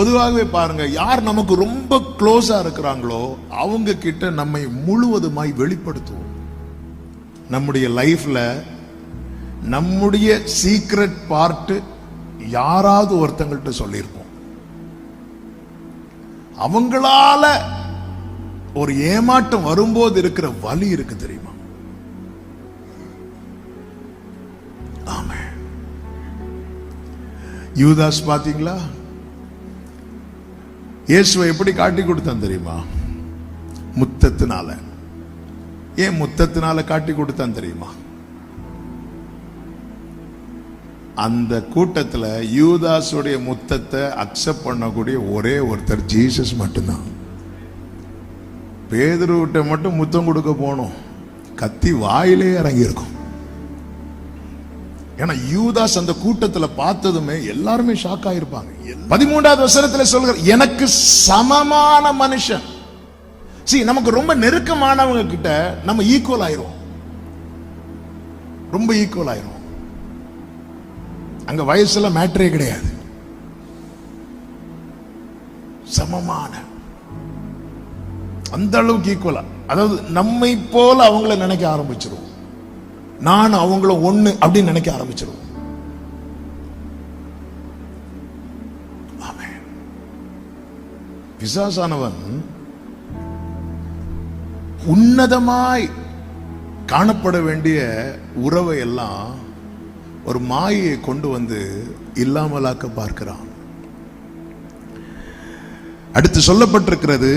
பொதுவாகவே பாருங்க, யார் நமக்கு ரொம்ப க்ளோஸா இருக்கிறாங்களோ அவங்க கிட்ட நம்மை முழுவதுமாய் வெளிப்படுத்துவோம். நம்முடைய லைஃப்ல நம்முடைய சீக்ரெட் பார்ட் யாராவது ஒருத்தங்கள்ட்ட சொல்லியிருப்போம். அவங்களால ஒரு ஏமாற்றம் வரும்போது இருக்கிற வலி இருக்கு தெரியுமா? ஆமா, யூதாஸ் பாத்தீங்களா? இயேசுவை எப்படி காட்டி கொடுத்தான் தெரியுமா? முத்தத்தினால. ஏன் முத்தத்தினால காட்டி கொடுத்தான் தெரியுமா? அந்த கூட்டத்தில் யூதாஸுடைய முத்தத்தை அக்செப்ட் பண்ணக்கூடிய ஒரே ஒருத்தர் ஜீசஸ் மட்டும்தான். பேதுருவிட்ட மட்டும் முத்தம் கொடுக்க போனோம், கத்தி வாயிலே இறங்கி இருக்கும். ஏன்னா யூதாஸ் அந்த கூட்டத்தில் பார்த்ததுமே எல்லாருமே ஷாக் ஆயிருப்பாங்க. 13வது வசனத்தில் சொல்கிற, எனக்கு சமமான மனுஷன். நமக்கு ரொம்ப நெருக்கமானவங்க கிட்ட நம்ம ஈக்குவல் ஆயிரும், ரொம்ப ஈக்குவல் ஆயிரும். அங்க வயசுல மேட்டரே கிடையாது, சமமான, அந்த அளவுக்கு ஈக்குவலா. அதாவது நம்மை போல அவங்கள நினைக்க ஆரம்பிச்சிருவோம், நான் அவங்கள ஒண்ணு அப்படின்னு நினைக்க ஆரம்பிச்சிருவோம். ஆமென். பிசாசானவன் உன்னதமாய் காணப்பட வேண்டிய உறவை எல்லாம் ஒரு மாயை கொண்டு வந்து இல்லாமலாக்க பார்க்கிறான். அடுத்து சொல்லப்பட்டிருக்கிறது,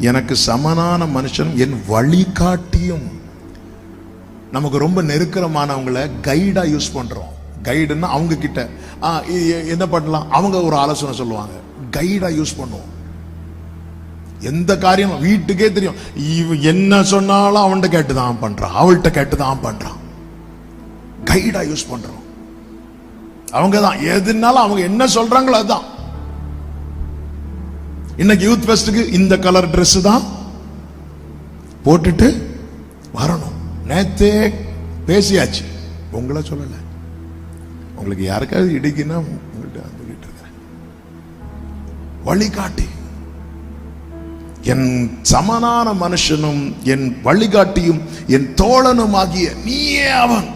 எனக்கு சமனான மனுஷன் என் வழிகாட்டியும். நமக்கு ரொம்ப நெருக்கமானவங்களை கைடா யூஸ் பண்றோம். கைடுன்னா அவங்க கிட்ட என்ன பண்ணலாம், அவங்க ஒரு ஆலோசனை சொல்லுவாங்க, கைடா யூஸ் பண்ணுவோம். எந்த காரியம் வீட்டுக்கே தெரியும், என்ன சொன்னாலும் அவன்கிட்ட கேட்டுதான் பண்றான், அவள்கிட்ட கேட்டுதான் பண்றான். கைடா யூஸ் பண்றோம். அவங்கதான் எதுனாலும் அவங்க என்ன சொல்றாங்களோ அதுதான். இன்னைக்கு யூத் ஃபெஸ்டுக்கு இந்த கலர் ட்ரெஸ் தான் போட்டுட்டு வரணும். நேத்தே பேசியாச்சு, உங்களை சொல்லல. உங்களுக்கு யாருக்காவது இடிக்குன்னா உங்கள்கிட்ட சொல்லிட்டு இருக்கிறேன். வழிகாட்டி, என் சமனான மனுஷனும் என் வழிகாட்டியும் என் தோழனும் ஆகிய நீயே அவன்.